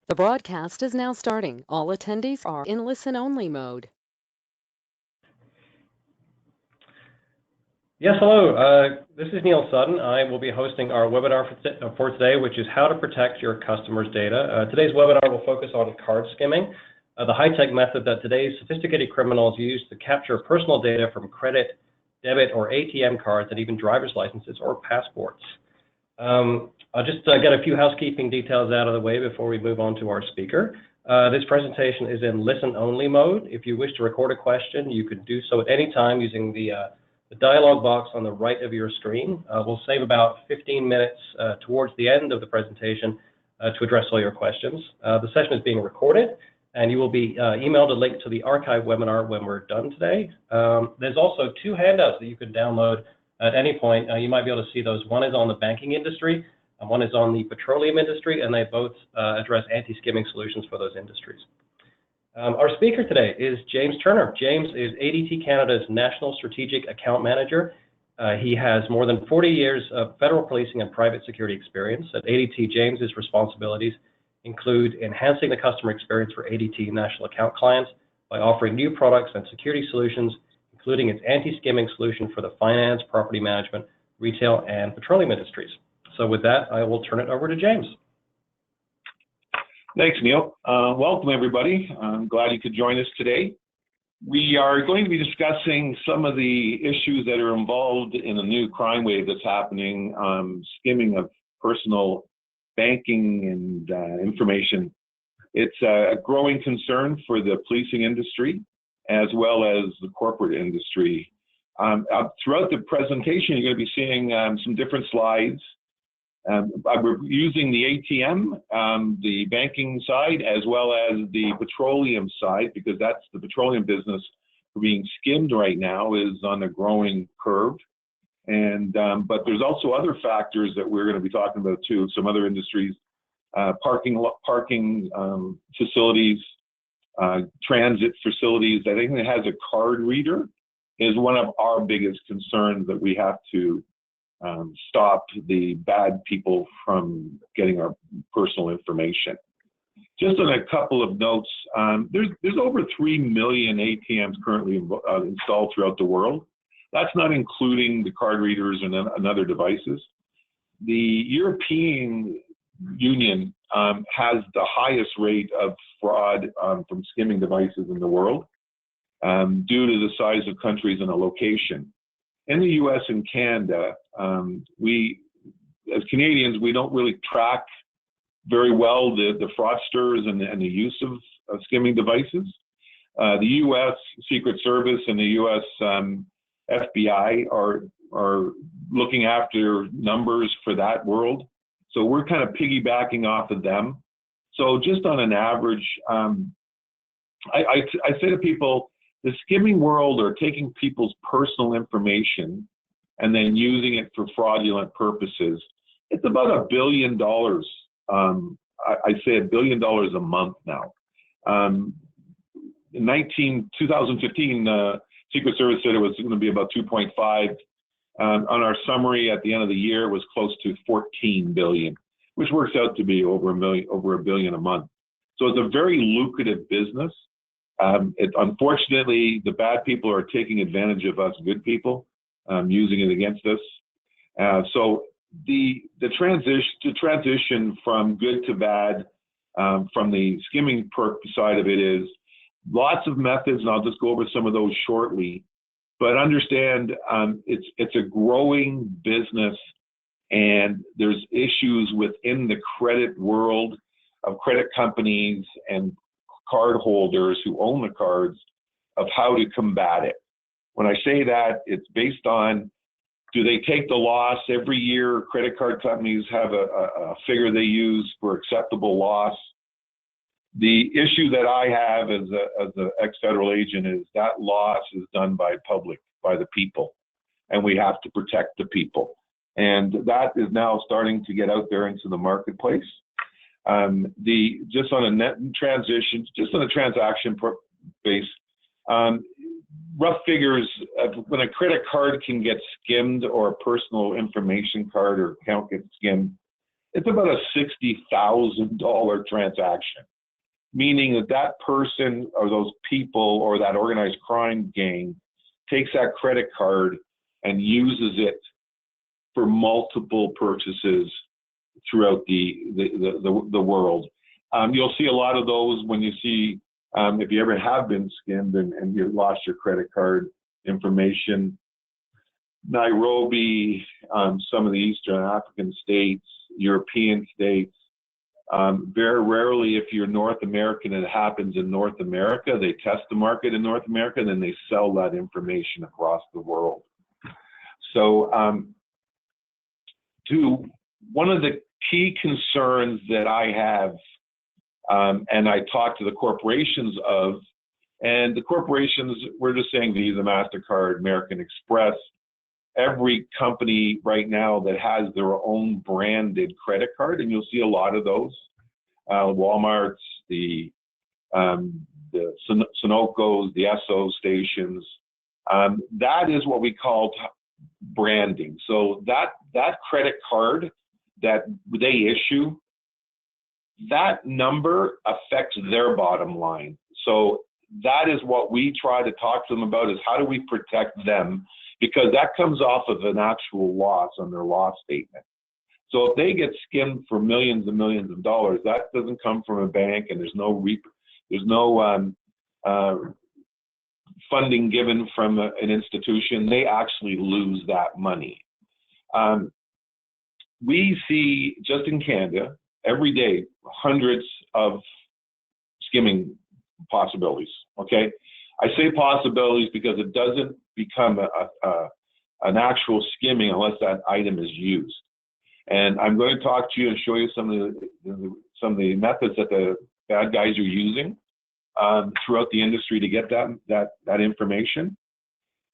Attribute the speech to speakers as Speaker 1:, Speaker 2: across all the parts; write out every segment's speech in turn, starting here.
Speaker 1: The broadcast is now starting. All attendees are in listen-only mode.
Speaker 2: Yes, hello. This is Neil Sutton. I will be hosting our webinar for today, which is how to protect your customers' data. Today's webinar will focus on card skimming, the high-tech method that today's sophisticated criminals use to capture personal data from credit, debit, or ATM cards, and even driver's licenses or passports. I'll just get a few housekeeping details out of the way before we move on to our speaker. This presentation is in listen-only mode. If you wish to record a question, you can do so at any time using the dialog box on the right of your screen. We'll save about 15 minutes towards the end of the presentation to address all your questions. The session is being recorded, and you will be emailed a link to the archive webinar when we're done today. There's also two handouts that you can download at any point. You might be able to see those. One is on the banking industry, and one is on the petroleum industry, and they both address anti-skimming solutions for those industries. Our speaker today is James Turner. James is ADT Canada's National Strategic Account Manager. He has more than 40 years of federal policing and private security experience. At ADT, James's responsibilities include enhancing the customer experience for ADT national account clients by offering new products and security solutions, including its anti-skimming solution for the finance, property management, retail, and petroleum industries. So with that, I will turn it over to James.
Speaker 3: Thanks, Neil. Welcome, everybody. I'm glad you could join us today. We are going to be discussing some of the issues that are involved in the new crime wave that's happening, skimming of personal banking and information. It's a growing concern for the policing industry as well as the corporate industry. Throughout the presentation, you're going to be seeing some different slides. We're using the ATM, the banking side, as well as the petroleum side, because that's the petroleum business being skimmed right now is on a growing curve. And but there's also other factors that we're going to be talking about too. Some other industries, parking facilities, transit facilities. I think it has a card reader is one of our biggest concerns that we have to stop the bad people from getting our personal information. Just on a couple of notes, there's over 3 million ATMs currently installed throughout the world. That's not including the card readers and other devices. The European Union has the highest rate of fraud from skimming devices in the world due to the size of countries and the location. In the US and Canada, we, as Canadians, we don't really track very well the fraudsters and the use of skimming devices. The US Secret Service and the US FBI are looking after numbers for that world. So we're kind of piggybacking off of them. So just on an average, I say to people, the skimming world are taking people's personal information and then using it for fraudulent purposes. It's about $1 billion. I say $1 billion a month now. In 2015, Secret Service said it was going to be about 2.5. On our summary at the end of the year, it was close to 14 billion, which works out to be over $1 billion a month. So it's a very lucrative business. Unfortunately, the bad people are taking advantage of us good people, using it against us. So the transition from good to bad, from the skimming side of it is lots of methods, and I'll just go over some of those shortly. But understand, it's a growing business, and there's issues within the credit world of credit companies and card holders who own the cards of how to combat it. When I say that, it's based on, do they take the loss every year? Credit card companies have a figure they use for acceptable loss. The issue that I have as an ex-federal agent is that loss is done by the people, and we have to protect the people. And that is now starting to get out there into the marketplace. Just on a net transition, just on a transaction base, rough figures of when a credit card can get skimmed or a personal information card or account gets skimmed, it's about a $60,000 transaction, meaning that that person or those people or that organized crime gang takes that credit card and uses it for multiple purchases throughout the world. You'll see a lot of those when you see, if you ever have been skimmed and you lost your credit card information. Nairobi, some of the Eastern African states, European states. Very rarely, if you're North American, it happens in North America. They test the market in North America, and then they sell that information across the world. So, one of the key concerns that I have, and I talk to the corporations of, and the corporations, we're just saying Visa, MasterCard, American Express, every company right now that has their own branded credit card, and you'll see a lot of those, Walmarts, the Sunocos, the Esso stations. That is what we call branding. So that credit card that they issue, that number affects their bottom line. So that is what we try to talk to them about, is how do we protect them, because that comes off of an actual loss on their loss statement. So if they get skimmed for millions and millions of dollars, that doesn't come from a bank, and there's no funding given from an institution. They actually lose that money. We see, just in Canada, every day, hundreds of skimming possibilities, okay? I say possibilities because it doesn't become an actual skimming unless that item is used. And I'm going to talk to you and show you some of the methods that the bad guys are using throughout the industry to get that information.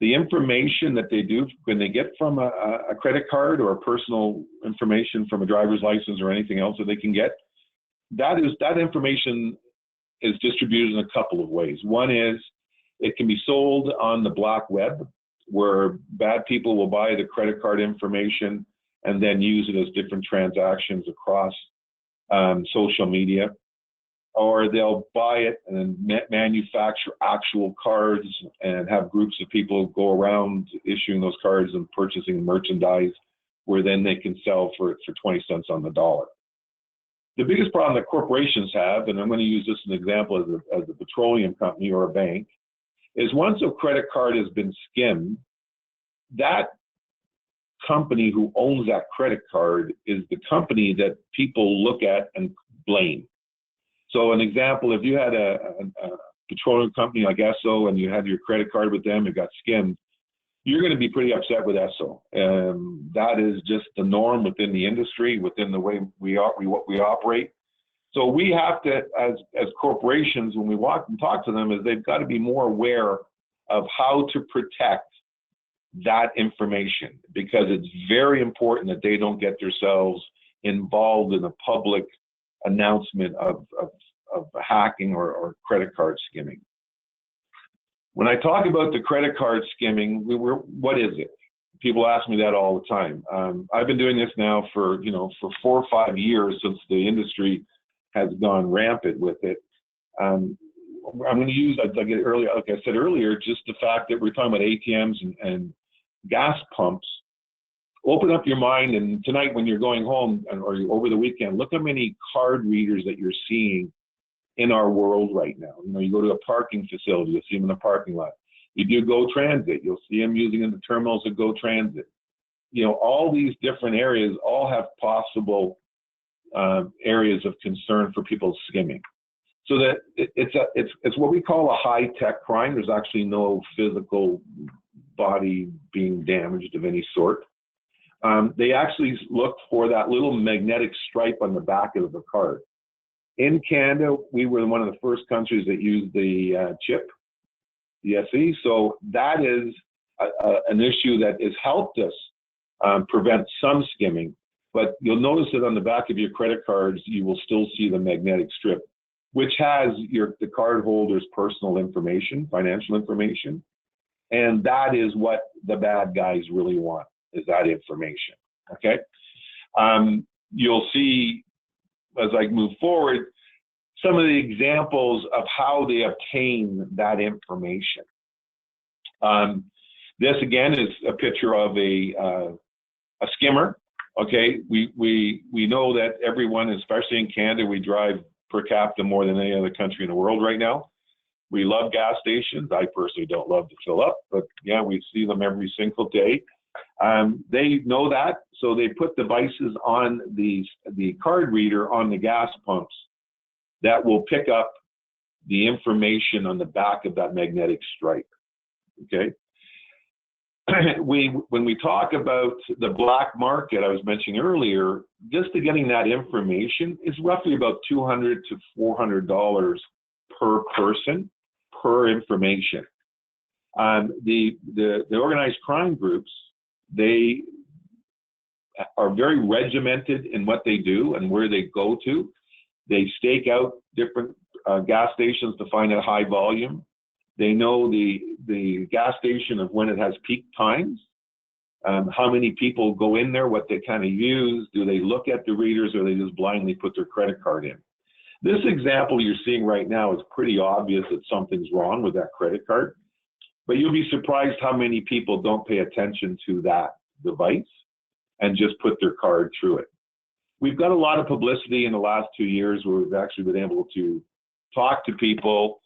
Speaker 3: The information that they do when they get from a credit card or personal information from a driver's license or anything else that they can get, that information is distributed in a couple of ways. One is it can be sold on the black web, where bad people will buy the credit card information and then use it as different transactions across social media. Or they'll buy it and manufacture actual cards and have groups of people go around issuing those cards and purchasing merchandise, where then they can sell for 20 cents on the dollar. The biggest problem that corporations have, and I'm going to use this as an example as a petroleum company or a bank, is once a credit card has been skimmed, that company who owns that credit card is the company that people look at and blame. So an example, if you had a petroleum company like Esso and you had your credit card with them, it got skimmed, you're going to be pretty upset with Esso. That is just the norm within the industry, within the way we operate. So we have to, as corporations, when we walk and talk to them, is they've got to be more aware of how to protect that information, because it's very important that they don't get themselves involved in a public announcement of hacking or credit card skimming. When I talk about the credit card skimming, what is it? People ask me that all the time. I've been doing this now for 4 or 5 years, since the industry has gone rampant with it. I'm going to use, like I said earlier, just the fact that we're talking about ATMs and gas pumps. Open up your mind, and tonight when you're going home or over the weekend, look how many card readers that you're seeing in our world right now. You go to a parking facility, you'll see them in the parking lot. You do Go Transit, you'll see them using in the terminals of Go Transit. All these different areas all have possible areas of concern for people skimming. So that it's what we call a high-tech crime. There's actually no physical body being damaged of any sort. They actually look for that little magnetic stripe on the back of the card. In Canada, we were one of the first countries that used the chip, the SE. So that is an issue that has helped us prevent some skimming. But you'll notice that on the back of your credit cards, you will still see the magnetic strip, which has the card holder's personal information, financial information. And that is what the bad guys really want, is that information, okay? you'll see as I move forward some of the examples of how they obtain that information. This again is a picture of a skimmer. Okay, we know that everyone, especially in Canada, we drive per capita more than any other country in the world right now. We love gas stations. I personally don't love to fill up, but yeah, we see them every single day. They know that, so they put devices on the card reader on the gas pumps that will pick up the information on the back of that magnetic stripe. Okay. When we talk about the black market I was mentioning earlier, just to getting that information is roughly about $200 to $400 per person per information. The organized crime groups, they are very regimented in what they do and where they go to. They stake out different gas stations to find a high volume. They know the gas station of when it has peak times, how many people go in there, what they kind of use, do they look at the readers, or they just blindly put their credit card in. This example you're seeing right now is pretty obvious that something's wrong with that credit card, but you'll be surprised how many people don't pay attention to that device and just put their card through it. We've got a lot of publicity in the last 2 years where we've actually been able to talk to people,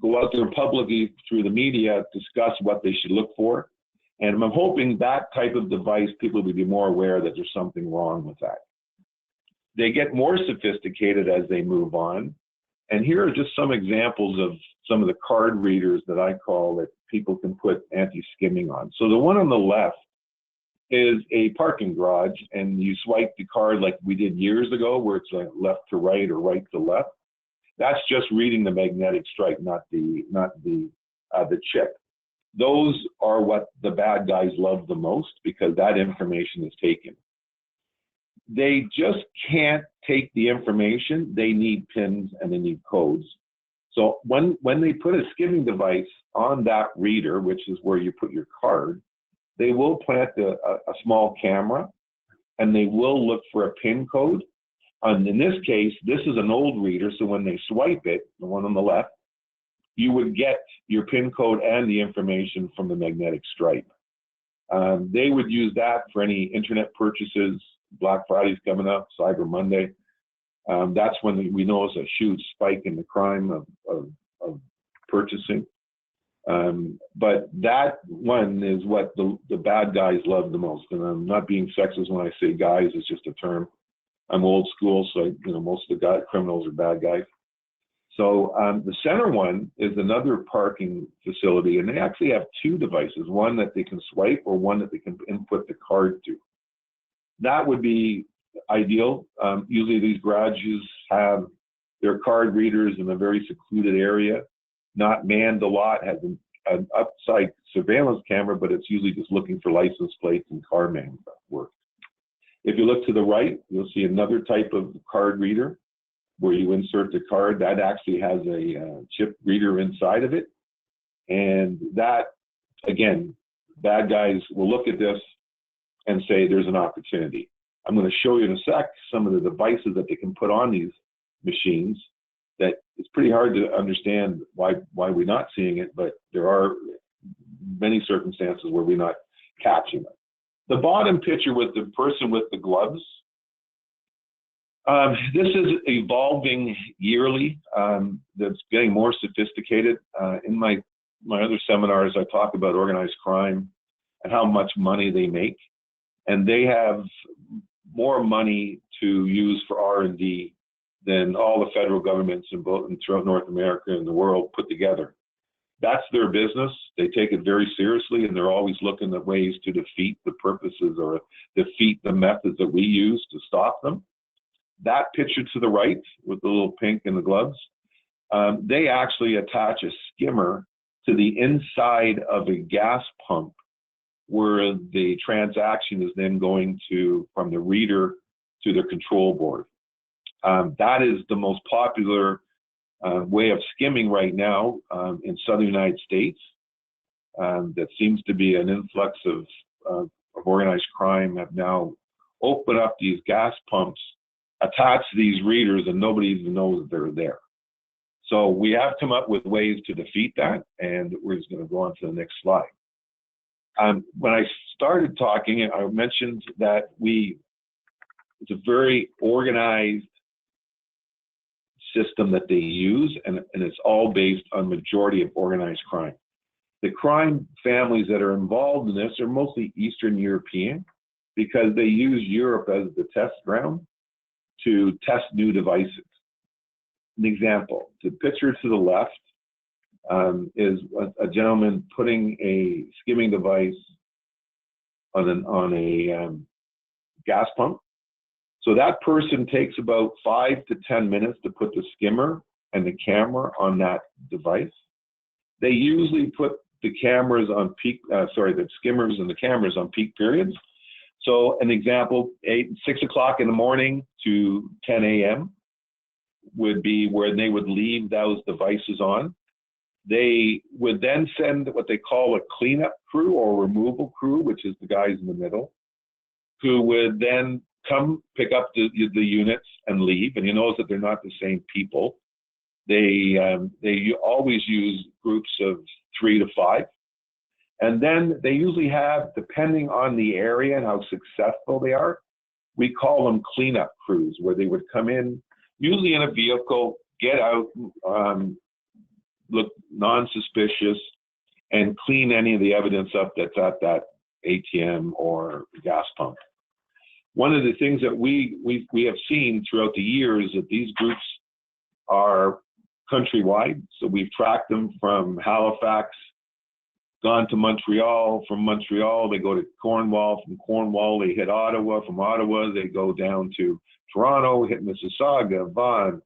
Speaker 3: go out there publicly through the media, discuss what they should look for. And I'm hoping that type of device, people will be more aware that there's something wrong with that. They get more sophisticated as they move on. And here are just some examples of some of the card readers that I call that people can put anti-skimming on. So the one on the left is a parking garage, and you swipe the card like we did years ago, where it's like left to right or right to left. That's just reading the magnetic stripe, not the chip. Those are what the bad guys love the most because that information is taken. They just can't take the information. They need pins and they need codes. So when they put a skimming device on that reader, which is where you put your card, they will plant a small camera and they will look for a pin code. And in this case, this is an old reader, so when they swipe it, the one on the left, you would get your PIN code and the information from the magnetic stripe. They would use that for any internet purchases. Black Friday's coming up, Cyber Monday. That's when we notice a huge spike in the crime of purchasing. But that one is what the bad guys love the most. And I'm not being sexist when I say guys, it's just a term. I'm old school, so most of the criminals are bad guys. So the center one is another parking facility, and they actually have two devices, one that they can swipe or one that they can input the card to. That would be ideal. Usually these garages have their card readers in a very secluded area, not manned a lot, has an upside surveillance camera, but it's usually just looking for license plates and car man work. If you look to the right, you'll see another type of card reader where you insert the card. That actually has a chip reader inside of it. And that, again, bad guys will look at this and say there's an opportunity. I'm going to show you in a sec some of the devices that they can put on these machines that it's pretty hard to understand why we're not seeing it, but there are many circumstances where we're not catching it. The bottom picture with the person with the gloves, this is evolving yearly. That's getting more sophisticated. In my other seminars, I talk about organized crime and how much money they make. And they have more money to use for R&D than all the federal governments throughout North America and the world put together. That's their business. They take it very seriously, and they're always looking at ways to defeat the purposes or defeat the methods that we use to stop them. That picture to the right with the little pink and the gloves, they actually attach a skimmer to the inside of a gas pump where the transaction is then going from the reader to the control board. That is the most popular way of skimming right now in southern United States. That seems to be an influx of organized crime have now open up these gas pumps, attach these readers, and nobody even knows they're there. So we have come up with ways to defeat that, and we're just going to go on to the next slide. When I started talking, I mentioned that it's a very organized system that they use, and it's all based on majority of organized crime. The crime families that are involved in this are mostly Eastern European, because they use Europe as the test ground to test new devices. An example, the picture to the left is a gentleman putting a skimming device on a gas pump. So that person takes about 5 to 10 minutes to put the skimmer and the camera on that device. They usually put the cameras on the skimmers and the cameras on peak periods. So an example, 6 o'clock in the morning to 10 a.m. would be where they would leave those devices on. They would then send what they call a cleanup crew or removal crew, which is the guys in the middle, who would then come pick up the units and leave. And you notice that they're not the same people. They always use groups of 3 to 5. And then they usually have, depending on the area and how successful they are, we call them cleanup crews, where they would come in, usually in a vehicle, get out, look non-suspicious, and clean any of the evidence up that's at that ATM or gas pump. One of the things that we have seen throughout the years is that these groups are countrywide. So we've tracked them from Halifax, gone to Montreal. From Montreal, they go to Cornwall. From Cornwall, they hit Ottawa. From Ottawa, they go down to Toronto, hit Mississauga, Vaughan,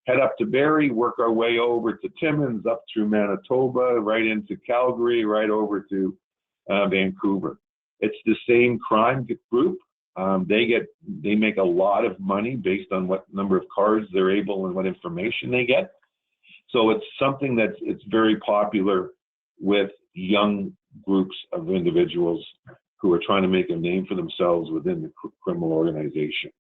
Speaker 3: head up to Barrie, work our way over to Timmins, up through Manitoba, right into Calgary, right over to Vancouver. It's the same crime group. They make a lot of money based on what number of cards they're able and what information they get. So it's something it's very popular with young groups of individuals who are trying to make a name for themselves within the criminal organization.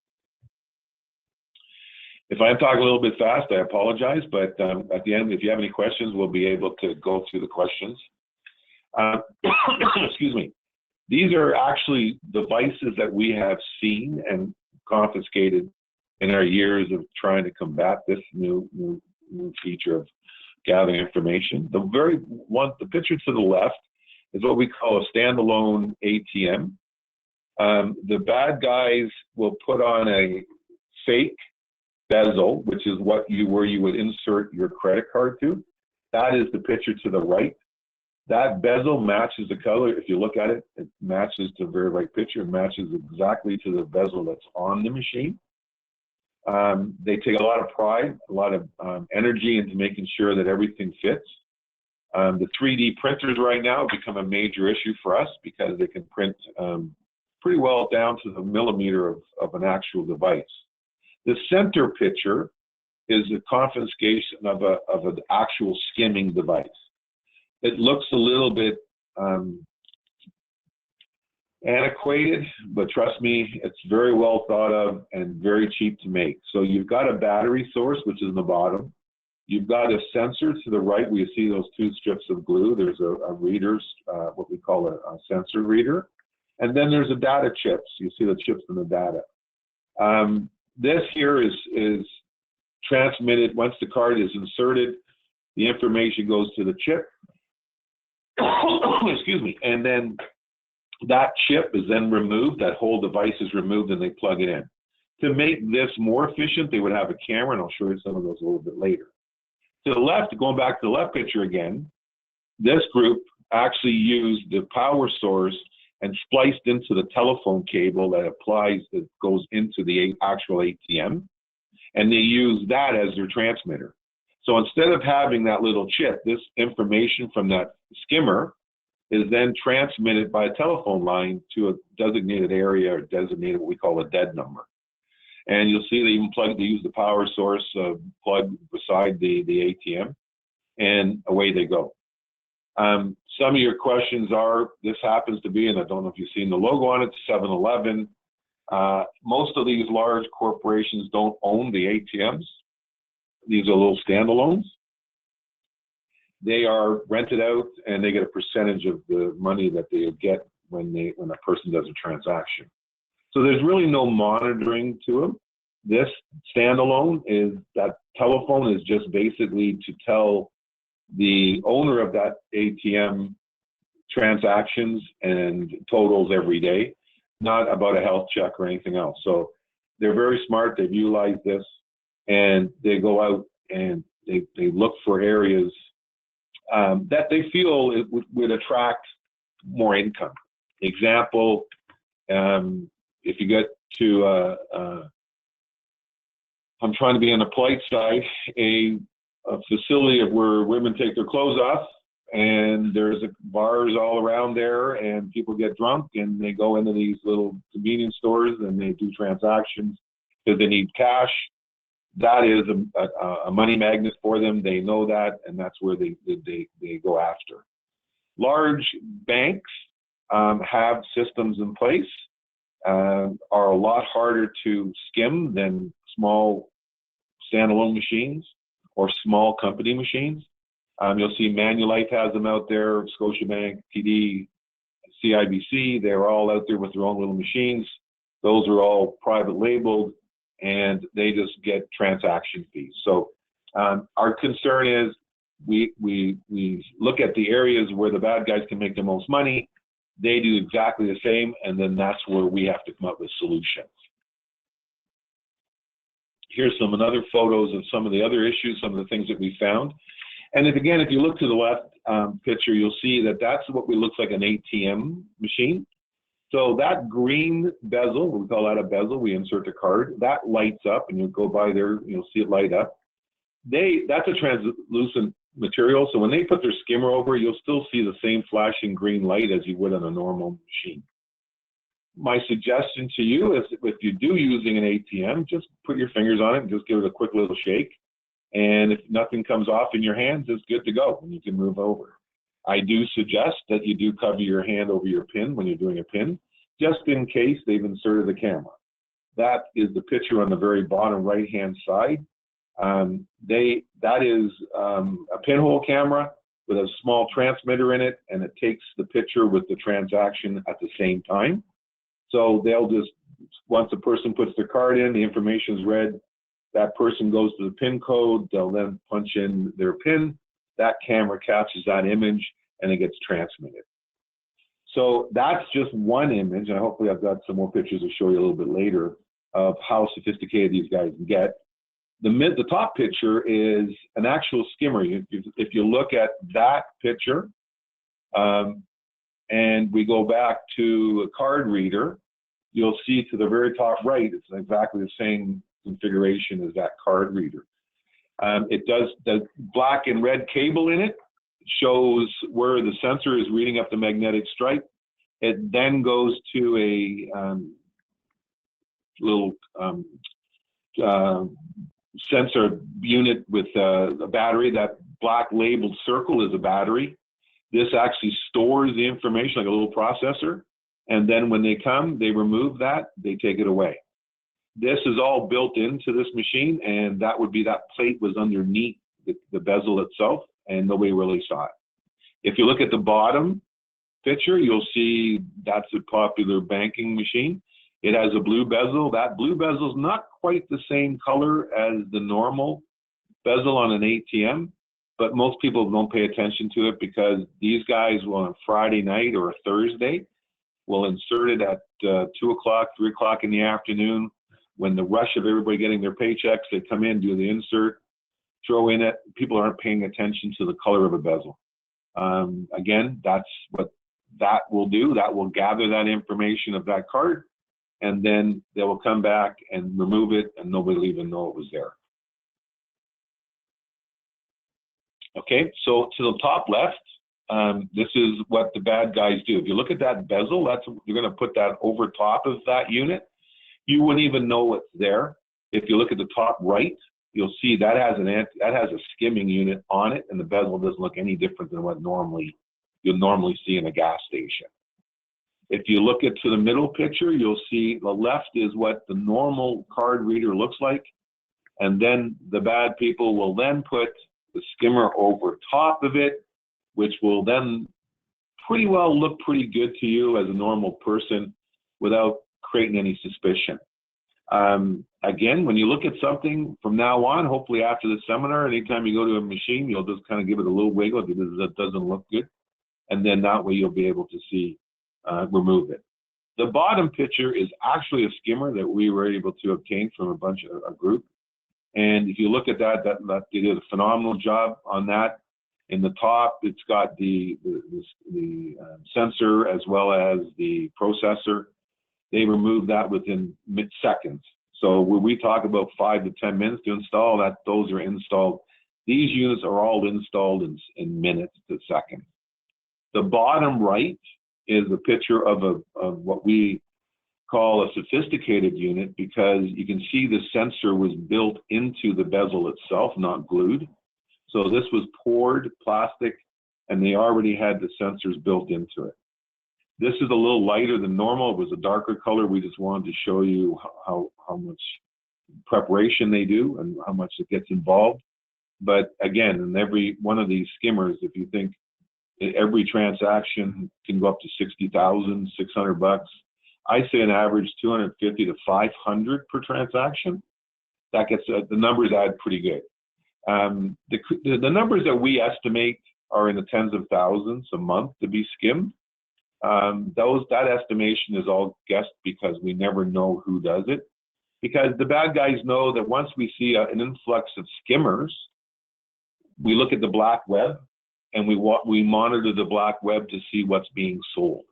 Speaker 3: If I'm talking a little bit fast, I apologize, but at the end, if you have any questions, we'll be able to go through the questions. Excuse me. These are actually devices that we have seen and confiscated in our years of trying to combat this new feature of gathering information. The picture to the left is what we call a standalone ATM. The bad guys will put on a fake bezel, which is where you would insert your credit card to. That is the picture to the right. That bezel matches the color. If you look at it, it matches the very right picture. It matches exactly to the bezel that's on the machine. They take a lot of pride, a lot of energy into making sure that everything fits. The 3D printers right now have become a major issue for us because they can print pretty well down to the millimeter of an actual device. The center picture is a confiscation of an actual skimming device. It looks a little bit antiquated, but trust me, it's very well thought of and very cheap to make. So you've got a battery source, which is in the bottom. You've got a sensor to the right where you see those 2 strips of glue. There's a reader's, what we call a sensor reader. And then there's a data chips. You see the chips in the data. This here is transmitted. Once the card is inserted, the information goes to the chip. Excuse me. And then that chip is then removed. That whole device is removed and they plug it in. To make this more efficient, they would have a camera, and I'll show you some of those a little bit later. To the left, going back to the left picture again, this group actually used the power source and spliced into the telephone cable that goes into the actual ATM, and they use that as their transmitter. So instead of having that little chip, this information from that skimmer is then transmitted by a telephone line to a designated area or designated what we call a dead number. And you'll see they use the power source plug beside the ATM, and away they go. Some of your questions are, this happens to be, and I don't know if you've seen the logo on it, 7-Eleven. Most of these large corporations don't own the ATMs. These are little standalones. They are rented out, and they get a percentage of the money that they get when a person does a transaction. So there's really no monitoring to them. This standalone is that telephone is just basically to tell the owner of that ATM transactions and totals every day, not about a health check or anything else. So they're very smart. They've utilized this, and they go out and they look for areas that they feel it would attract more income. Example, if you get to, I'm trying to be on the polite side, a facility of where women take their clothes off, and there's bars all around there, and people get drunk, and they go into these little convenience stores and they do transactions because they need cash. That is a money magnet for them. They know that, and that's where they go after. Large banks have systems in place, are a lot harder to skim than small standalone machines or small company machines. You'll see Manulife has them out there, Scotiabank, TD, CIBC, they're all out there with their own little machines. Those are all private labeled, and they just get transaction fees. So our concern is we look at the areas where the bad guys can make the most money. They do exactly the same, and then that's where we have to come up with solutions. Here's another photos of some of the other issues, some of the things that we found. And if you look to the left picture, you'll see that that's what looks like an ATM machine. So that green bezel, we call that a bezel, we insert the card, that lights up, and you'll go by there, you'll see it light up. That's a translucent material, so when they put their skimmer over, you'll still see the same flashing green light as you would on a normal machine. My suggestion to you is if you do using an ATM, just put your fingers on it and just give it a quick little shake. And if nothing comes off in your hands, it's good to go and you can move over. I do suggest that you do cover your hand over your PIN when you're doing a PIN, just in case they've inserted the camera. That is the picture on the very bottom right-hand side. That is a pinhole camera with a small transmitter in it, and it takes the picture with the transaction at the same time. So they'll just, once a person puts their card in, the information is read, that person goes to the PIN code, they'll then punch in their PIN, that camera captures that image, and it gets transmitted. So that's just one image, and hopefully I've got some more pictures to show you a little bit later of how sophisticated these guys can get. The top picture is an actual skimmer. If you look at that picture, and we go back to a card reader, you'll see to the very top right, it's exactly the same configuration as that card reader. It does, the black and red cable in it shows where the sensor is reading up the magnetic stripe. It then goes to a little sensor unit with a battery. That black labeled circle is a battery. This actually stores the information like a little processor, and then when they come, they remove that, they take it away. This is all built into this machine, and that would be, that plate was underneath the bezel itself, and nobody really saw it. If you look at the bottom picture, you'll see that's a popular banking machine. It has a blue bezel. That blue bezel is not quite the same color as the normal bezel on an ATM, but most people don't pay attention to it because these guys will, on a Friday night or a Thursday, will insert it at 2 o'clock, 3 o'clock in the afternoon. When the rush of everybody getting their paychecks, they come in, do the insert, throw in it. People aren't paying attention to the color of a bezel. Again, that's what that will do. That will gather that information of that card, and then they will come back and remove it, and nobody will even know it was there. Okay, so to the top left, this is what the bad guys do. If you look at that bezel, you're going to put that over top of that unit. You wouldn't even know it's there. If you look at the top right, you'll see that has a skimming unit on it, and the bezel doesn't look any different than what you'll normally see in a gas station. If you look at to the middle picture, you'll see the left is what the normal card reader looks like. And then the bad people will then put the skimmer over top of it, which will then pretty well look pretty good to you as a normal person without creating any suspicion. Again, when you look at something from now on, hopefully after the seminar, anytime you go to a machine, you'll just kind of give it a little wiggle because it doesn't look good. And then that way you'll be able to see, remove it. The bottom picture is actually a skimmer that we were able to obtain from a group. And if you look at that they did a phenomenal job on that. In the top, it's got the sensor as well as the processor. They removed that within seconds. So when we talk about 5 to 10 minutes to install, those are installed. These units are all installed in minutes to seconds. The bottom right is a picture of what we call a sophisticated unit, because you can see the sensor was built into the bezel itself, not glued. So this was poured plastic, and they already had the sensors built into it. This is a little lighter than normal. It was a darker color. We just wanted to show you how much preparation they do and how much it gets involved. But again, in every one of these skimmers, if you think every transaction can go up to 60,000, 600 bucks. I say an average 250 to 500 per transaction. That gets the numbers add pretty good. The numbers that we estimate are in the tens of thousands a month to be skimmed. That estimation is all guessed because we never know who does it. Because the bad guys know that once we see an influx of skimmers, we look at the black web and we monitor the black web to see what's being sold.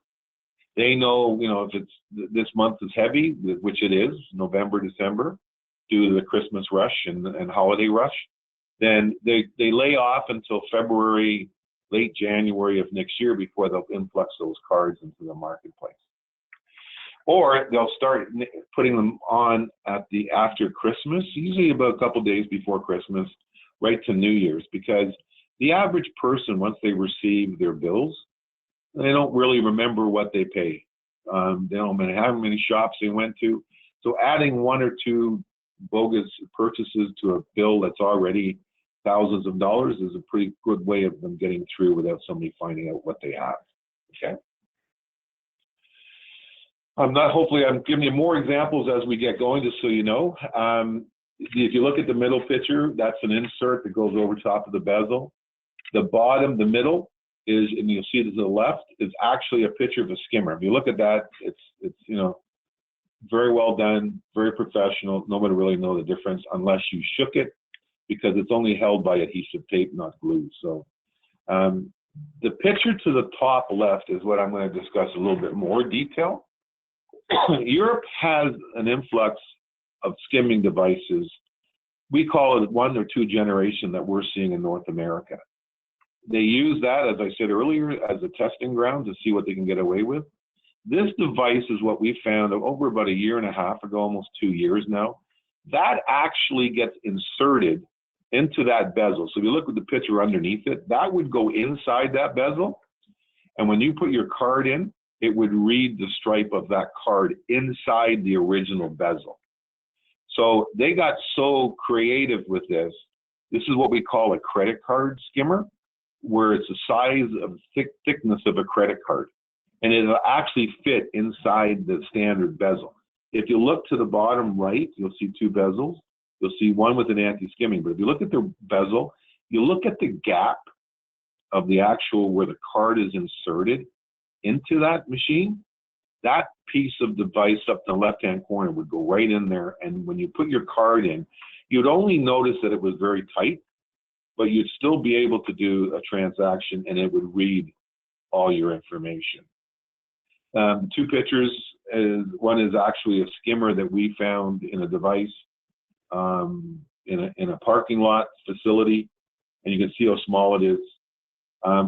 Speaker 3: They know, if it's this month is heavy, which it is, November, December, due to the Christmas rush and holiday rush, then they lay off until February, late January of next year before they'll influx those cards into the marketplace. Or they'll start putting them on after Christmas, usually about a couple of days before Christmas, right to New Year's, because the average person, once they receive their bills, they don't really remember what they pay. They don't know how many shops they went to. So adding one or two bogus purchases to a bill that's already thousands of dollars is a pretty good way of them getting through without somebody finding out what they have. Okay. Hopefully I'm giving you more examples as we get going, just so you know. If you look at the middle picture, that's an insert that goes over top of the bezel. The bottom, the middle, is, and you'll see it to the left, is actually a picture of a skimmer. If you look at that, it's very well done, very professional. Nobody really know the difference unless you shook it, because it's only held by adhesive tape, not glue. So the picture to the top left is what I'm going to discuss a little bit more detail. Europe has an influx of skimming devices. We call it 1 or 2 generation that we're seeing in North America. They use that, as I said earlier, as a testing ground to see what they can get away with. This device is what we found over about a year and a half ago, almost 2 years now. That actually gets inserted into that bezel. So if you look at the picture underneath it, that would go inside that bezel. And when you put your card in, it would read the stripe of that card inside the original bezel. So they got so creative with this. This is what we call a credit card skimmer, where it's the size of thickness of a credit card, and it'll actually fit inside the standard bezel. If you look to the bottom right, you'll see 2 bezels. You'll see one with an anti-skimming, but if you look at the bezel, you look at the gap of the actual where the card is inserted into that machine, that piece of device up in the left-hand corner would go right in there, and when you put your card in, you'd only notice that it was very tight, but you'd still be able to do a transaction and it would read all your information. 2 pictures, one is actually a skimmer that we found in a device in a parking lot facility, and you can see how small it is.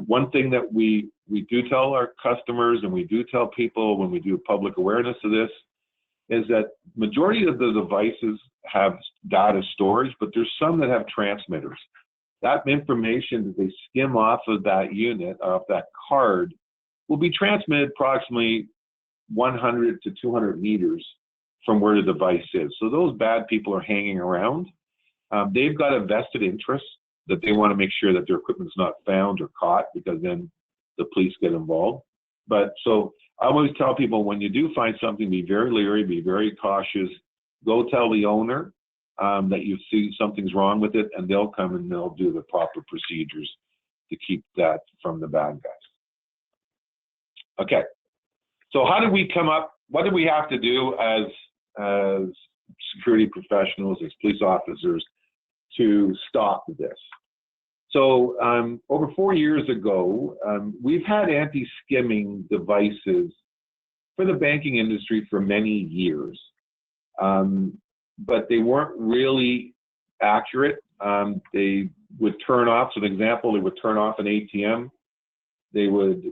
Speaker 3: One thing that we do tell our customers, and we do tell people when we do public awareness of this, is that majority of the devices have data storage, but there's some that have transmitters. That information that they skim off of that unit, off that card, will be transmitted approximately 100 to 200 meters from where the device is. So those bad people are hanging around. They've got a vested interest that they want to make sure that their equipment's not found or caught, because then the police get involved. But so I always tell people, when you do find something, be very leery, be very cautious. Go tell the owner that you see something's wrong with it, and they'll come and they'll do the proper procedures to keep that from the bad guys. Okay, so how did we come up? What did we have to do as security professionals, as police officers, to stop this? So over 4 years ago, we've had anti-skimming devices for the banking industry for many years, but they weren't really accurate. They would turn off. So an example, they would turn off an ATM. They would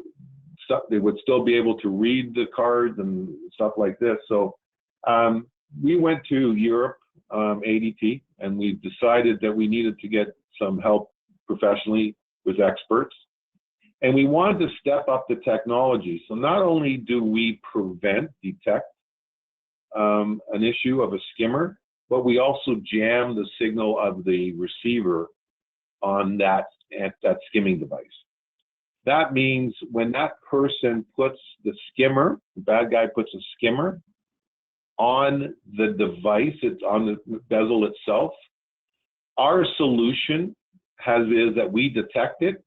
Speaker 3: still be able to read the cards and stuff like this. So we went to Europe, ADT, and we decided that we needed to get some help professionally with experts. And we wanted to step up the technology. So not only do we detect an issue of a skimmer, but we also jam the signal of the receiver on that skimming device. That means when that person puts the skimmer, the bad guy puts a skimmer on the device, it's on the bezel itself, our solution is that we detect it,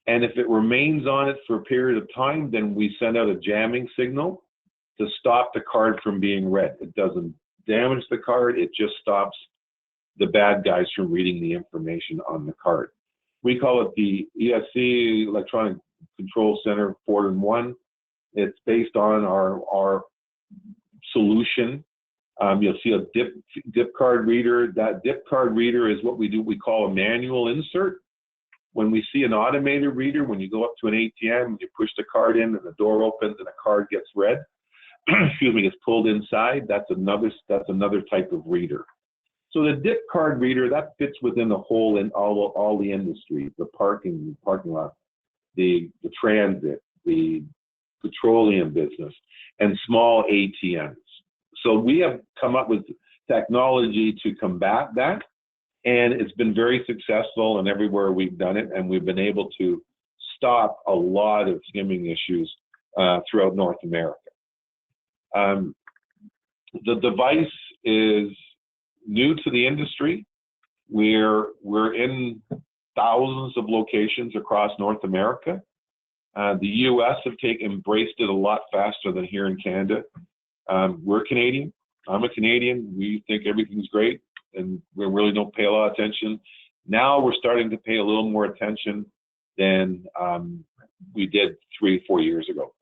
Speaker 3: and if it remains on it for a period of time, then we send out a jamming signal to stop the card from being read. It doesn't damage the card, it just stops the bad guys from reading the information on the card. We call it the ESC, Electronic Control Center 4-in-1. It's based on our solution. You'll see a dip card reader. That dip card reader is what we do. We call a manual insert. When we see an automated reader, when you go up to an ATM, you push the card in and the door opens and a card gets read. Excuse me, it's pulled inside. That's another type of reader. So the dip card reader, that fits within the whole in all the industries, the parking lot, the transit, the petroleum business, and small ATMs. So we have come up with technology to combat that, and it's been very successful, and everywhere we've done it, and we've been able to stop a lot of skimming issues throughout North America. The device is new to the industry. We're in thousands of locations across North America. The US have embraced it a lot faster than here in Canada. We're Canadian. I'm a Canadian. We think everything's great, and we really don't pay a lot of attention. Now we're starting to pay a little more attention than we did 3 or 4 years ago.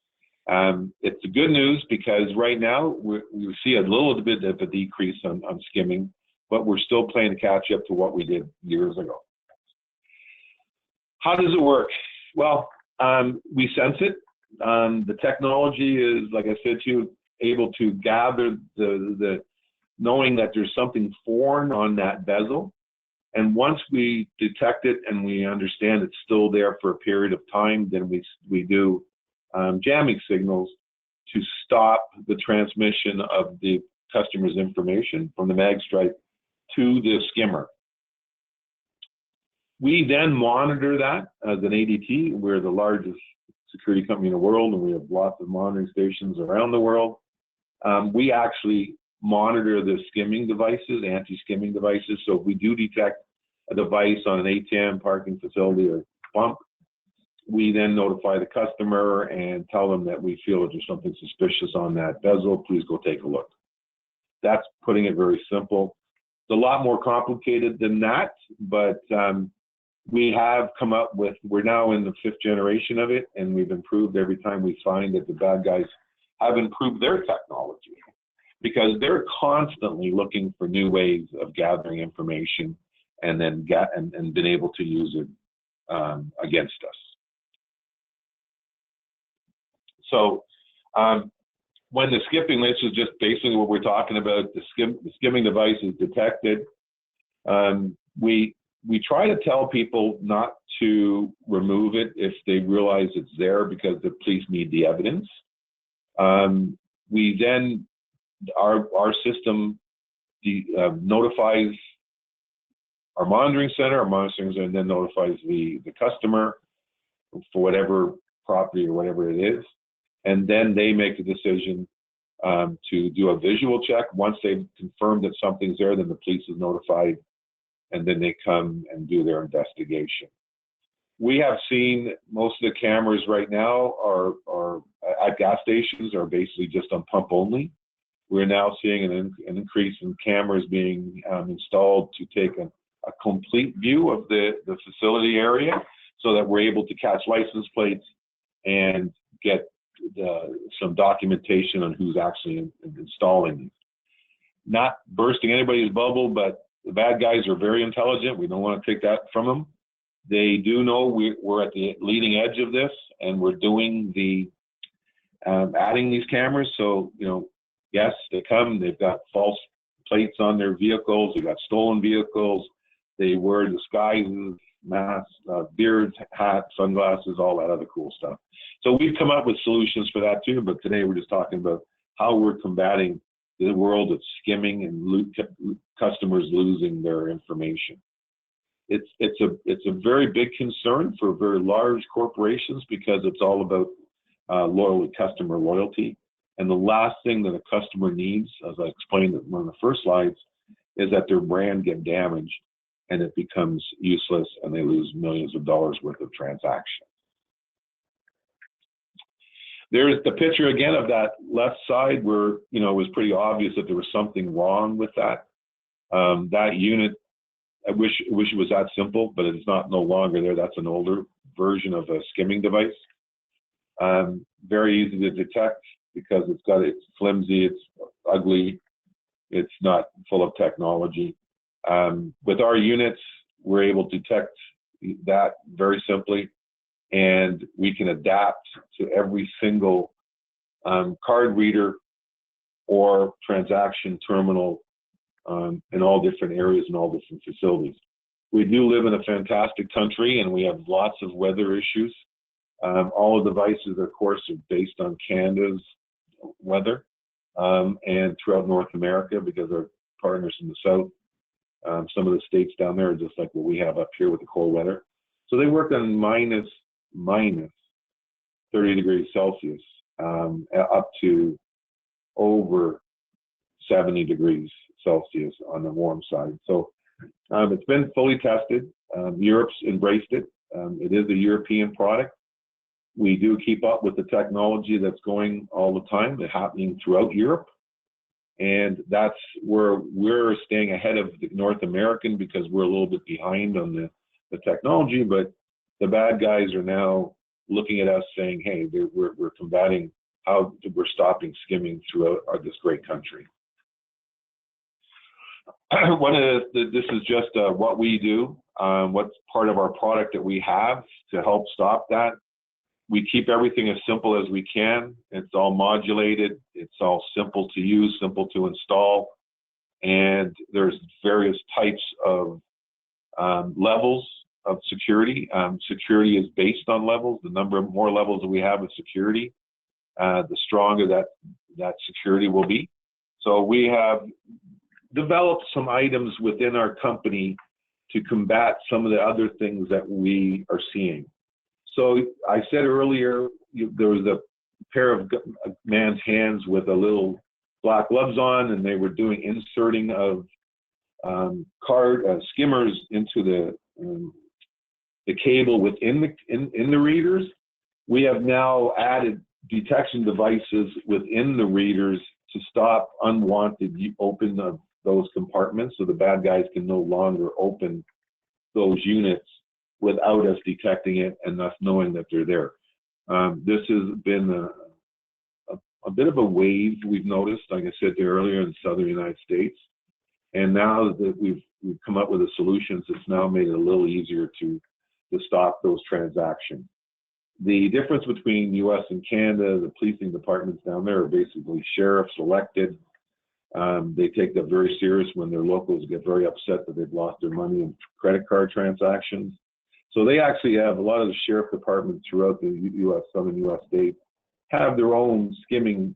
Speaker 3: It's good news because right now we see a little bit of a decrease on skimming, but we're still playing to catch up to what we did years ago. How does it work? Well, we sense it. The technology is, like I said to you, able to gather the knowing that there's something foreign on that bezel. And once we detect it and we understand it's still there for a period of time, then we do jamming signals to stop the transmission of the customer's information from the mag stripe to the skimmer. We then monitor that as an ADT. We're the largest security company in the world, and we have lots of monitoring stations around the world. We actually monitor the skimming devices, anti-skimming devices. So if we do detect a device on an ATM, parking facility, or pump, we then notify the customer and tell them that we feel that there's something suspicious on that bezel. Please go take a look. That's putting it very simple. It's a lot more complicated than that, but we have come up with, we're now in the 5th generation of it, and we've improved every time we find that the bad guys have improved their technology, because they're constantly looking for new ways of gathering information and then been able to use it against us. So when the skipping, this is just basically what we're talking about. The skimming device is detected. We try to tell people not to remove it if they realize it's there, because the police need the evidence. We then, our system notifies our monitoring center, and then notifies the customer for whatever property or whatever it is. And then they make a decision to do a visual check. Once they've confirmed that something's there, then the police is notified, and then they come and do their investigation. We have seen most of the cameras right now are at gas stations are basically just on pump only. We're now seeing an increase in cameras being installed to take a complete view of the facility area, so that we're able to catch license plates and get some documentation on who's actually installing these. Not bursting anybody's bubble, but the bad guys are very intelligent. We don't want to take that from them. They do know we're at the leading edge of this, and we're doing the adding these cameras. So, yes, they come, they've got false plates on their vehicles, they've got stolen vehicles, they wear disguises, masks, beards, hats, sunglasses, all that other cool stuff. So we've come up with solutions for that too, but today we're just talking about how we're combating the world of skimming and customers losing their information. It's a very big concern for very large corporations, because it's all about customer loyalty. And the last thing that a customer needs, as I explained in one of the first slides, is that their brand get damaged and it becomes useless and they lose millions of dollars worth of transactions. There's the picture again of that left side where, it was pretty obvious that there was something wrong with that. That unit, I wish it was that simple, but it's no longer there. That's an older version of a skimming device. Very easy to detect because it's flimsy, it's ugly, it's not full of technology. With our units, we're able to detect that very simply, and we can adapt to every single card reader or transaction terminal in all different areas and all different facilities. We do live in a fantastic country, and we have lots of weather issues. All the devices, of course, are based on Canada's weather and throughout North America, because our partners in the south, some of the states down there are just like what we have up here with the cold weather. So they work on minus 30 degrees Celsius up to over 70 degrees Celsius on the warm side. So it's been fully tested. Europe's embraced it. It is a European product. We do keep up with the technology that's going all the time, that's happening throughout Europe. And that's where we're staying ahead of the North American, because we're a little bit behind on the technology. But the bad guys are now looking at us saying, hey, we're combating how we're stopping skimming throughout this great country. This is just what we do, what's part of our product that we have to help stop that. We keep everything as simple as we can. It's all modulated. It's all simple to use, simple to install. And there's various types of levels of security. Security is based on levels. The more levels that we have of security, the stronger that security will be. So we have developed some items within our company to combat some of the other things that we are seeing. So I said earlier, there was a pair of a man's hands with a little black gloves on, and they were doing inserting of skimmers into the cable within the readers. We have now added detection devices within the readers to stop unwanted open of those compartments, so the bad guys can no longer open those units without us detecting it and us knowing that they're there. This has been a bit of a wave we've noticed, like I said earlier, in the southern United States. And now that we've come up with the solutions, it's now made it a little easier to stop those transactions. The difference between US and Canada, the policing departments down there are basically sheriffs elected. They take that very serious when their locals get very upset that they've lost their money in credit card transactions. So they actually have a lot of the sheriff departments throughout the southern US states have their own skimming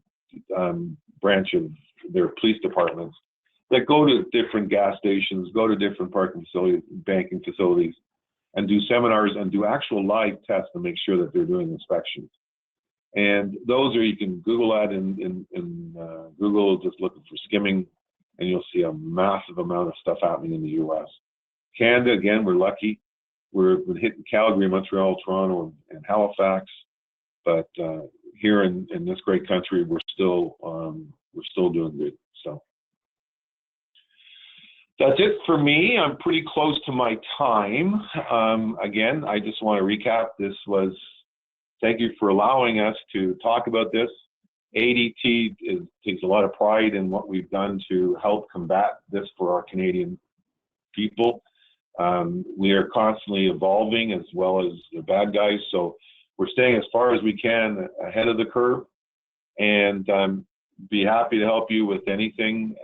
Speaker 3: branch of their police departments that go to different gas stations, go to different parking facilities, banking facilities, and do seminars and do actual live tests to make sure that they're doing inspections. And those are, you can Google that in Google, just looking for skimming, and you'll see a massive amount of stuff happening in the U.S. Canada, again, we're lucky. We're hitting Calgary, Montreal, Toronto, and Halifax, but here in this great country, we're still doing good. So that's it for me. I'm pretty close to my time. Again, I just want to recap. Thank you for allowing us to talk about this. ADT takes a lot of pride in what we've done to help combat this for our Canadian people. We are constantly evolving as well as the bad guys, so we're staying as far as we can ahead of the curve, and be happy to help you with anything.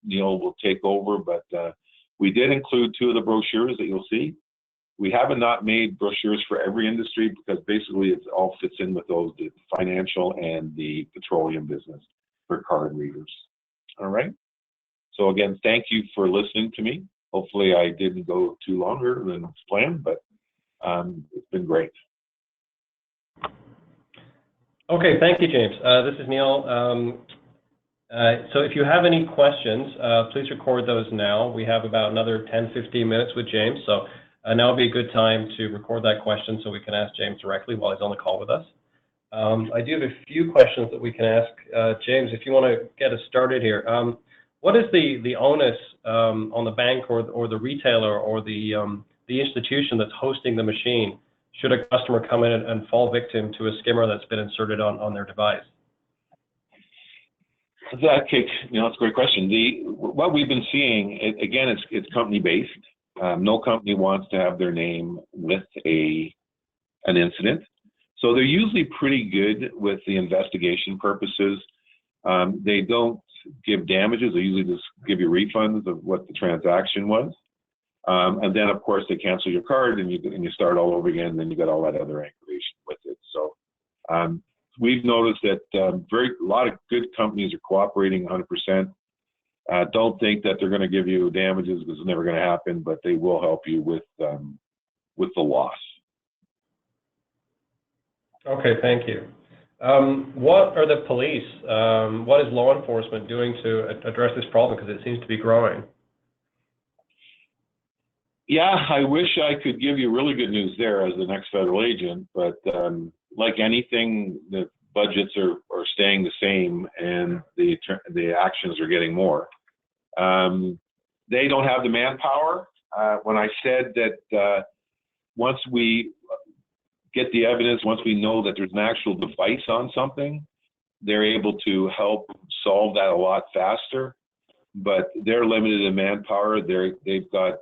Speaker 3: Neil will take over, but we did include 2 of the brochures that you'll see. We haven't not made brochures for every industry because basically it all fits in with those, the financial and the petroleum business for card readers. All right. So again, thank you for listening to me. Hopefully I didn't go too longer than planned, but it's been great.
Speaker 2: Okay, thank you, James. This is Neil. So if you have any questions, please record those now. We have about another 10-15 minutes with James, so now would be a good time to record that question so we can ask James directly while he's on the call with us. I do have a few questions that we can ask James, if you want to get us started here. What is the onus on the bank or the retailer or the institution that's hosting the machine should a customer come in and fall victim to a skimmer that's been inserted on their device?
Speaker 3: Okay, that's a great question. What we've been seeing, again, it's company based. No company wants to have their name with an incident, so they're usually pretty good with the investigation purposes. They don't give damages. They usually just give you refunds of what the transaction was, and then of course they cancel your card and you start all over again. And then you got all that other aggravation with it. So we've noticed that a lot of good companies are cooperating 100%. Don't think that they're going to give you damages because it's never going to happen, but they will help you with the loss.
Speaker 2: Okay, thank you. What are the police, what is law enforcement doing to address this problem, because it seems to be growing?
Speaker 3: Yeah, I wish I could give you really good news there as the next federal agent, but like anything, the budgets are staying the same and the actions are getting more. They don't have the manpower. When I said that once we get the evidence, once we know that there's an actual device on something, they're able to help solve that a lot faster, but they're limited in manpower. They've got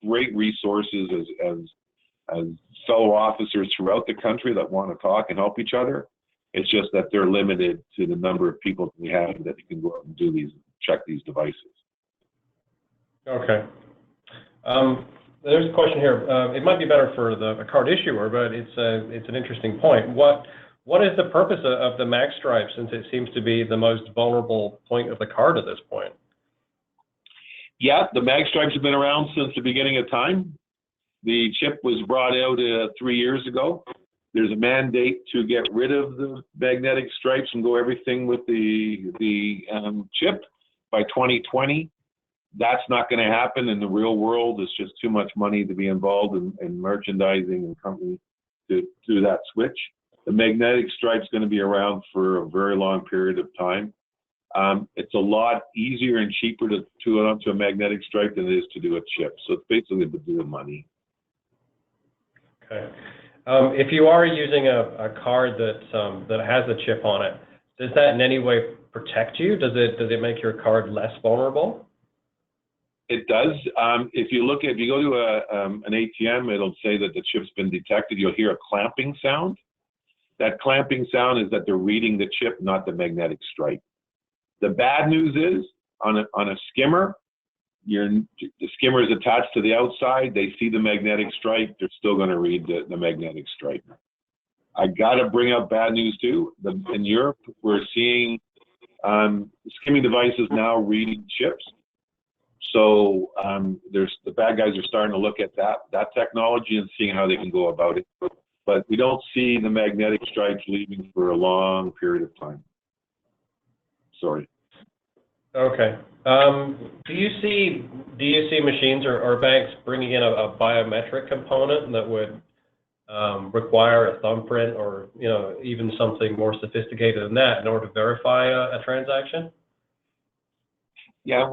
Speaker 3: great resources as fellow officers throughout the country that want to talk and help each other. It's just that they're limited to the number of people that we have that can go out and check these devices. Okay.
Speaker 2: There's a question here. It might be better for the card issuer, but it's an interesting point. What is the purpose of the mag stripe, since it seems to be the most vulnerable point of the card at this point?
Speaker 3: Yeah, the mag stripes have been around since the beginning of time. The chip was brought out 3 years ago. There's a mandate to get rid of the magnetic stripes and go everything with the chip by 2020. That's not going to happen in the real world. It's just too much money to be involved in merchandising and companies to do that switch. The magnetic stripe's going to be around for a very long period of time. It's a lot easier and cheaper to it onto a magnetic stripe than it is to do a chip. So it's basically to do with money.
Speaker 2: Okay. If you are using a card that has a chip on it, does that in any way protect you? Does it make your card less vulnerable?
Speaker 3: It does. If you go to an ATM, it'll say that the chip's been detected. You'll hear a clamping sound. That clamping sound is that they're reading the chip, not the magnetic stripe. The bad news is on a skimmer, the skimmer is attached to the outside. They see the magnetic stripe. They're still going to read the magnetic stripe. I got to bring up bad news too. In Europe, we're seeing skimming devices now reading chips. So there's the bad guys are starting to look at that technology and seeing how they can go about it. But we don't see the magnetic stripes leaving for a long period of time. Sorry.
Speaker 2: Okay. Do you see machines or banks bringing in a biometric component that would require a thumbprint or even something more sophisticated than that in order to verify a transaction?
Speaker 3: Yeah,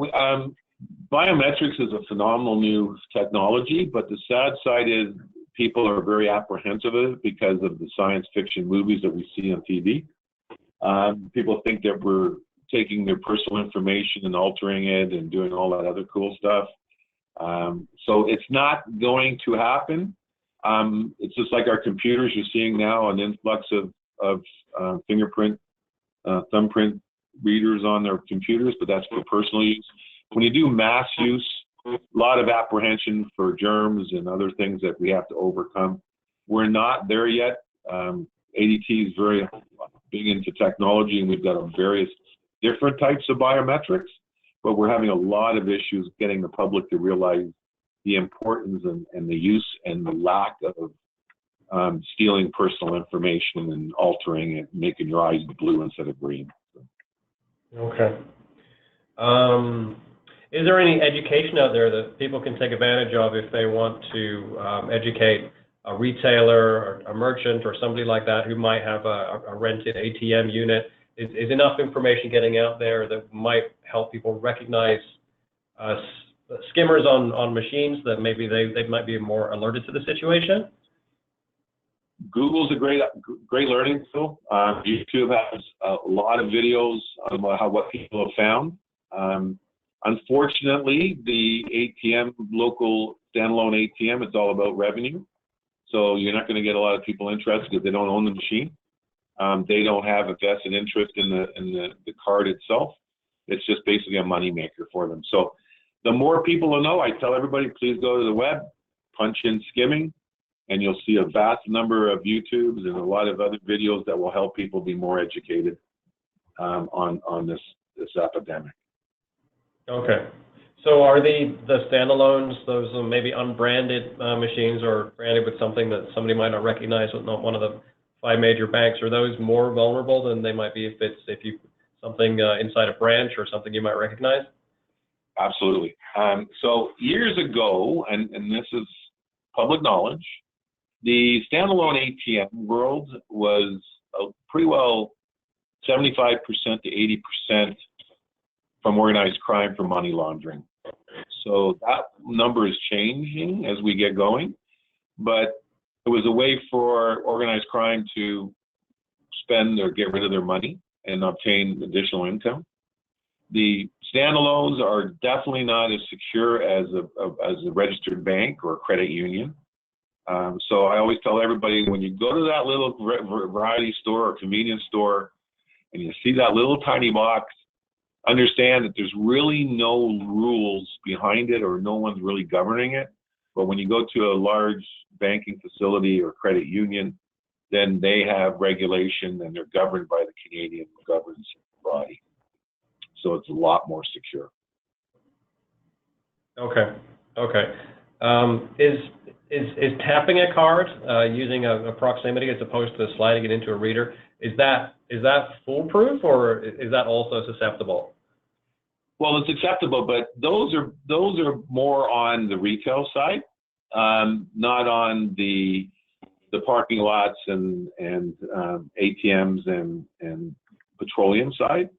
Speaker 3: biometrics is a phenomenal new technology, but the sad side is people are very apprehensive of it because of the science fiction movies that we see on TV. People think that we're taking their personal information and altering it and doing all that other cool stuff. So it's not going to happen. It's just like our computers. You're seeing now an influx of fingerprint, thumbprint readers on their computers, but that's for personal use. When you do mass use, a lot of apprehension for germs and other things that we have to overcome. We're not there yet. ADT is very big into technology, and we've got various different types of biometrics, but we're having a lot of issues getting the public to realize the importance and the use and the lack of stealing personal information and altering it, making your eyes blue instead of green.
Speaker 2: Okay. Is there any education out there that people can take advantage of if they want to educate a retailer or a merchant or somebody like that who might have a rented ATM unit? Is enough information getting out there that might help people recognize skimmers on machines that maybe they might be more alerted to the situation?
Speaker 3: Google's a great learning tool. YouTube has a lot of videos on what people have found. Unfortunately, the ATM, local standalone ATM, it's all about revenue. So you're not going to get a lot of people interested because they don't own the machine. They don't have a vested interest in the card itself. It's just basically a moneymaker for them. So the more people will know, I tell everybody, please go to the web, punch in skimming, and you'll see a vast number of YouTubes and a lot of other videos that will help people be more educated on this epidemic.
Speaker 2: Okay. So are the standalones, those maybe unbranded machines or branded with something that somebody might not recognize with not one of the 5 major banks, are those more vulnerable than they might be if you something inside a branch or something you might recognize?
Speaker 3: Absolutely. So years ago, and this is public knowledge, the standalone ATM world was pretty well 75% to 80% from organized crime for money laundering. So that number is changing as we get going, but it was a way for organized crime to spend or get rid of their money and obtain additional income. The standalones are definitely not as secure as a registered bank or a credit union. So I always tell everybody, when you go to that little variety store or convenience store and you see that little tiny box, understand that there's really no rules behind it or no one's really governing it. But when you go to a large banking facility or credit union, then they have regulation and they're governed by the Canadian governance body. So it's a lot more secure.
Speaker 2: Okay. Okay. Is tapping a card using a proximity as opposed to sliding it into a reader, is that foolproof or is that also susceptible?
Speaker 3: Well, it's acceptable, but those are more on the retail side, not on the parking lots and ATMs and petroleum side.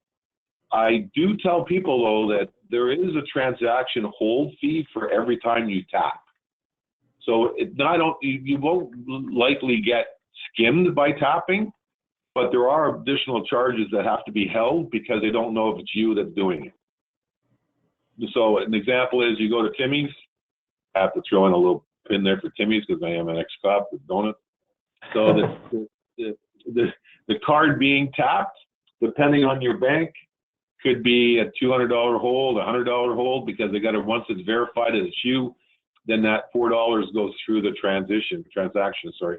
Speaker 3: I do tell people though that there is a transaction hold fee for every time you tap. So you won't likely get skimmed by tapping, but there are additional charges that have to be held because they don't know if it's you that's doing it. So an example is you go to Timmy's. I have to throw in a little pin there for Timmy's because I am an ex-cop with donuts. So the card being tapped, depending on your bank, could be a $200 hold, a $100 hold, because they got to, once it's verified as it's you, then that $4 goes through the transaction. Sorry.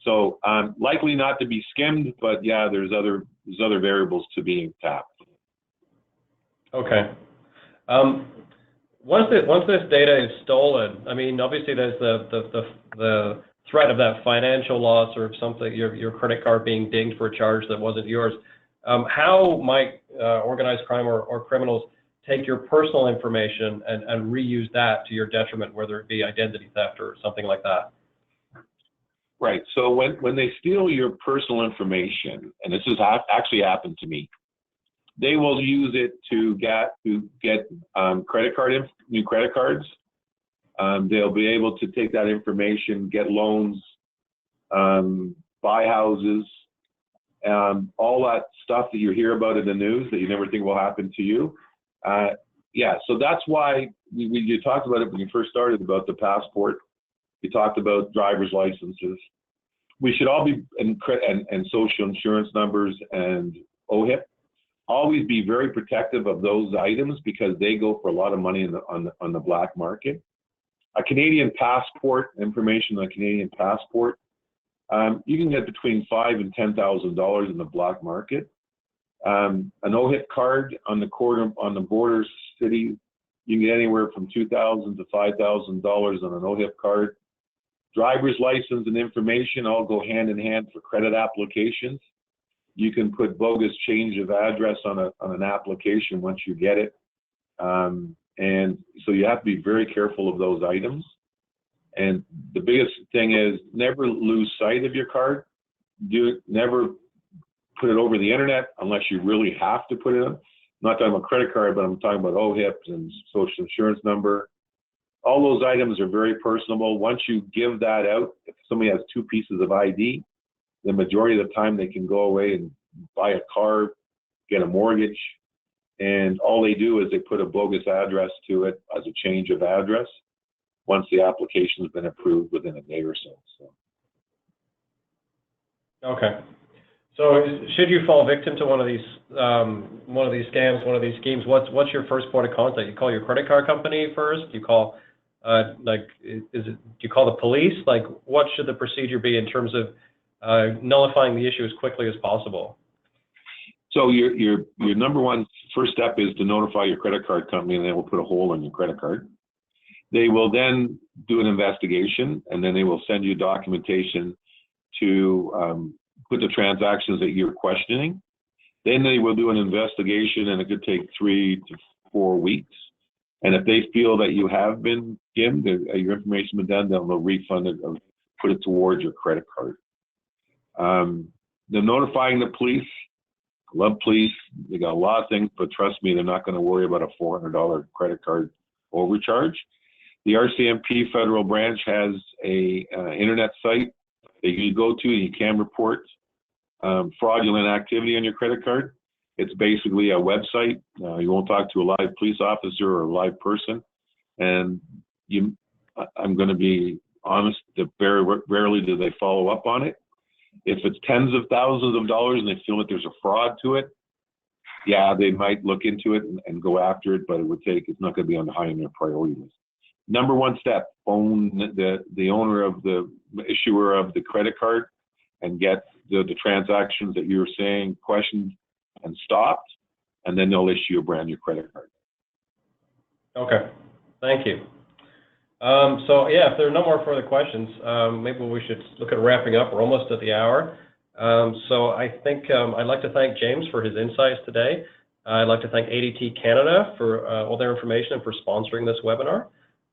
Speaker 3: So likely not to be skimmed, but yeah, there's other variables to being tapped.
Speaker 2: Okay. Once this data is stolen, I mean, obviously there's the threat of that financial loss or something, your credit card being dinged for a charge that wasn't yours. How might organized crime or criminals take your personal information and reuse that to your detriment, whether it be identity theft or something like that?
Speaker 3: Right. So when they steal your personal information, and this has actually happened to me, they will use it to get new credit cards. They'll be able to take that information, get loans, buy houses, all that stuff that you hear about in the news that you never think will happen to you. Yeah, so that's why you talked about it when you first started about the passport. You talked about driver's licenses. We should all be, and social insurance numbers and OHIP, always be very protective of those items because they go for a lot of money on the black market. A Canadian passport, information on a Canadian passport, you can get between $5,000 and $10,000 in the black market. An OHIP card on the border city, you can get anywhere from $2,000 to $5,000 on an OHIP card. Driver's license and information all go hand in hand for credit applications. You can put bogus change of address on an application once you get it. And so you have to be very careful of those items. And the biggest thing is never lose sight of your card. Never put it over the internet unless you really have to put it on. I'm not talking about credit card, but I'm talking about OHIP and social insurance number. All those items are very personable. Once you give that out, if somebody has 2 pieces of ID, the majority of the time they can go away and buy a car, get a mortgage, and all they do is they put a bogus address to it as a change of address once the application has been approved within a day or so.
Speaker 2: Okay. So should you fall victim to one of these scams, one of these schemes, what's your first point of contact? You call your credit card company first? You call do you call the police? Like, what should the procedure be in terms of nullifying the issue as quickly as possible?
Speaker 3: So your number one first step is to notify your credit card company, and they will put a hold on your credit card. They will then do an investigation, and then they will send you documentation to put the transactions that you're questioning. Then they will do an investigation, and it could take 3 to 4 weeks. And if they feel that you have been skimmed, your information been done, then they'll refund it or put it towards your credit card. They're notifying the police. Love police. They got a lot of things, but trust me, they're not going to worry about a $400 credit card overcharge. The RCMP federal branch has a internet site that you go to and you can report fraudulent activity on your credit card. It's basically a website. You won't talk to a live police officer or a live person. And I'm going to be honest, that very rarely do they follow up on it. If it's tens of thousands of dollars and they feel that there's a fraud to it, yeah, they might look into it and go after it, but it's not going to be on the high on their priority list. Number one step, phone the owner of the issuer of the credit card and get the transactions that you're saying questioned and stopped, and then they'll issue a brand new credit card.
Speaker 2: Okay, thank you. So yeah, if there are no more further questions, maybe we should look at wrapping up. We're almost at the hour. So I think I'd like to thank James for his insights today. I'd like to thank ADT Canada for all their information and for sponsoring this webinar.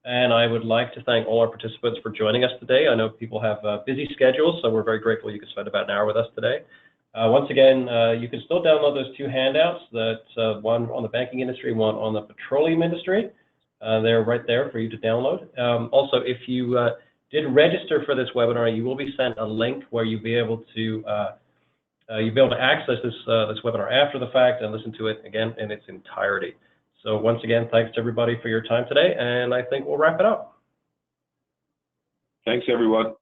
Speaker 2: And I would like to thank all our participants for joining us today. I know people have busy schedules, so we're very grateful you could spend about an hour with us today. Once again, you can still download those 2 handouts, one on the banking industry, one on the petroleum industry. They're right there for you to download. Also, if you did register for this webinar, you will be sent a link where you'll be able to access this webinar after the fact and listen to it again in its entirety. So once again, thanks to everybody for your time today, and I think we'll wrap it up.
Speaker 3: Thanks, everyone.